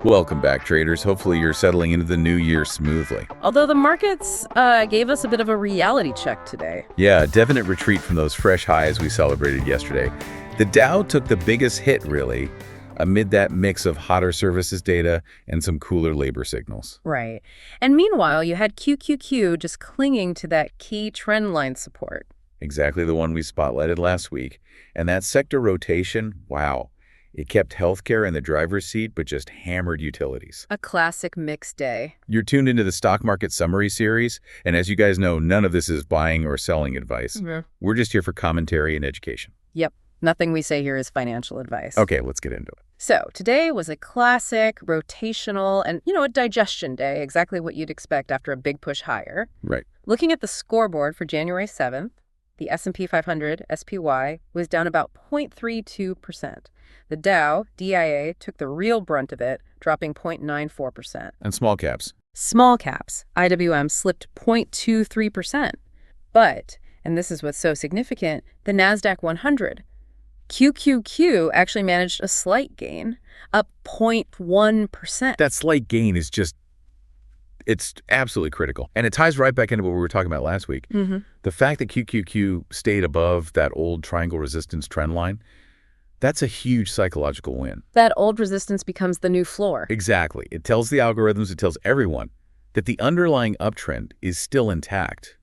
Welcome back, traders. Hopefully you're settling into the new year smoothly. Although the markets gave us a bit of a reality check today. Yeah, a definite retreat from those fresh highs we celebrated yesterday. The Dow took the biggest hit, really, amid that mix of hotter services data and some cooler labor signals. Right. And meanwhile, you had QQQ just clinging to that key trend line support. Exactly the one we spotlighted last week. And that sector rotation, wow. It kept healthcare in the driver's seat, but just hammered utilities. A classic mixed day. You're tuned into the Stock Market Summary series, and as you guys know, none of this is buying or selling advice. We're just here for commentary and education. Yep. Nothing we say here is financial advice. Okay, let's get into it. So today was a classic rotational and, a digestion day, exactly what you'd expect after a big push higher. Right. Looking at the scoreboard for January 7th, the S&P 500 SPY was down about 0.32%. The Dow, DIA, took the real brunt of it, dropping 0.94%. And small caps? Small caps, IWM, slipped 0.23%. But, and this is what's so significant, the NASDAQ 100, QQQ actually managed a slight gain, up 0.1%. That slight gain is just, it's absolutely critical. And it ties right back into what we were talking about last week. The fact that QQQ stayed above that old triangle resistance trend line, that's a huge psychological win. That old resistance becomes the new floor. Exactly. It tells the algorithms, it tells everyone that the underlying uptrend is still intact,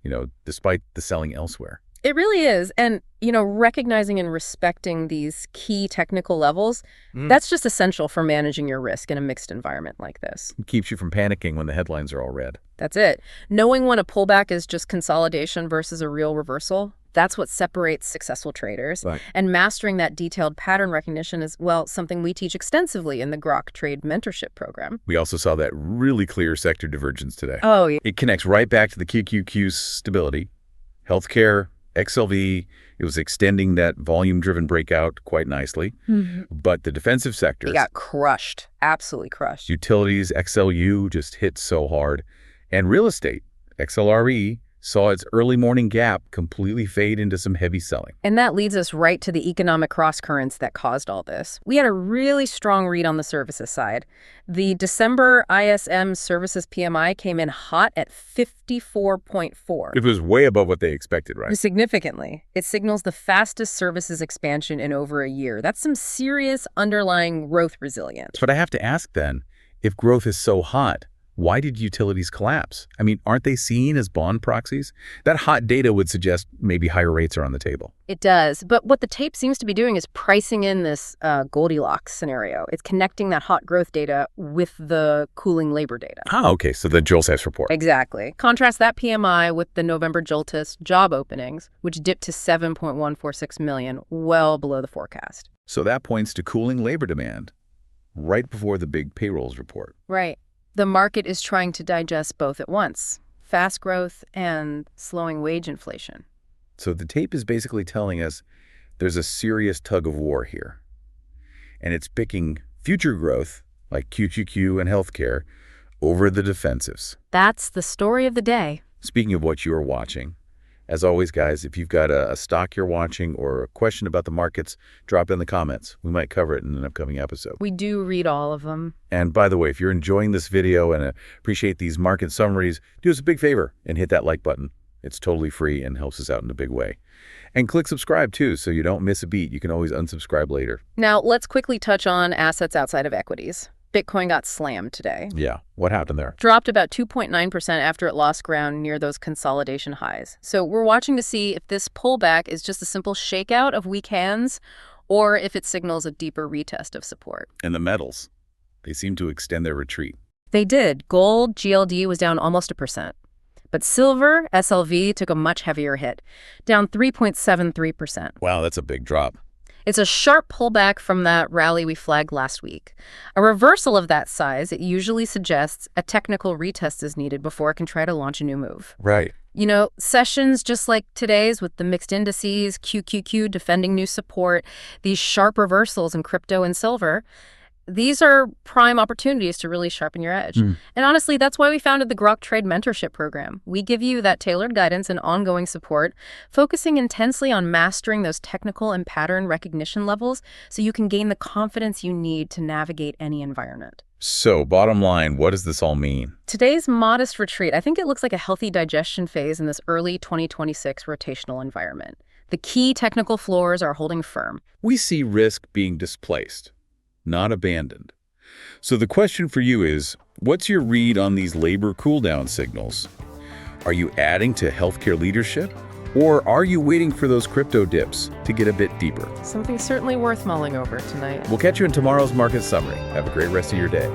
despite the selling elsewhere. It really is. And, recognizing and respecting these key technical levels, that's just essential for managing your risk in a mixed environment like this. It keeps you from panicking when the headlines are all red. That's it. Knowing when a pullback is just consolidation versus a real reversal, that's what separates successful traders. Right. And mastering that detailed pattern recognition is, well, something we teach extensively in the Grok Trade Mentorship program. We also saw that really clear sector divergence today. Oh, yeah. It connects right back to the QQQ's stability, healthcare, XLV. It was extending that volume-driven breakout quite nicely. But the defensive sectors... They got crushed, absolutely crushed. Utilities, XLU, just hit so hard. And real estate, XLRE, saw its early morning gap completely fade into some heavy selling. And that leads us right to the economic cross-currents that caused all this. We had a really strong read on the services side. The December ISM services PMI came in hot at 54.4. It was way above what they expected, right? Significantly. It signals the fastest services expansion in over a year. That's some serious underlying growth resilience. But I have to ask then, if growth is so hot, why did utilities collapse? I mean, aren't they seen as bond proxies? That hot data would suggest maybe higher rates are on the table. It does. But what the tape seems to be doing is pricing in this Goldilocks scenario. It's connecting that hot growth data with the cooling labor data. Oh, okay. So the JOLTS report. Exactly. Contrast that PMI with the November JOLTS job openings, which dipped to 7.146 million, well below the forecast. So that points to cooling labor demand right before the big payrolls report. Right. The market is trying to digest both at once, fast growth and slowing wage inflation. So the tape is basically telling us there's a serious tug of war here. And it's picking future growth, like QQQ and healthcare, over the defensives. That's the story of the day. Speaking of what you're watching, as always, guys, if you've got a stock you're watching or a question about the markets, drop it in the comments. We might cover it in an upcoming episode. We do read all of them. And by the way, if you're enjoying this video and appreciate these market summaries, do us a big favor and hit that like button. It's totally free and helps us out in a big way. And click subscribe, too, so you don't miss a beat. You can always unsubscribe later. Now, let's quickly touch on assets outside of equities. Bitcoin got slammed today. Yeah, what happened there? Dropped about 2.9% after it lost ground near those consolidation highs. So we're watching to see if this pullback is just a simple shakeout of weak hands or if it signals a deeper retest of support. And the metals, they seem to extend their retreat. They did. Gold, GLD, was down almost 1%. But silver, SLV, took a much heavier hit, down 3.73%. Wow, that's a big drop. It's a sharp pullback from that rally we flagged last week. A reversal of that size, it usually suggests a technical retest is needed before it can try to launch a new move. Right. Sessions just like today's with the mixed indices, QQQ defending new support, these sharp reversals in crypto and silver, These are prime opportunities to really sharpen your edge. And honestly, that's why we founded the Grok Trade Mentorship program. We give you that tailored guidance and ongoing support, focusing intensely on mastering those technical and pattern recognition levels so you can gain the confidence you need to navigate any environment. So, bottom line, what does this all mean? Today's modest retreat, I think it looks like a healthy digestion phase in this early 2026 rotational environment. The key technical floors are holding firm. We see risk being displaced, not abandoned. So the question for you is, what's your read on these labor cooldown signals? Are you adding to healthcare leadership? Or are you waiting for those crypto dips to get a bit deeper? Something certainly worth mulling over tonight. We'll catch you in tomorrow's market summary. Have a great rest of your day.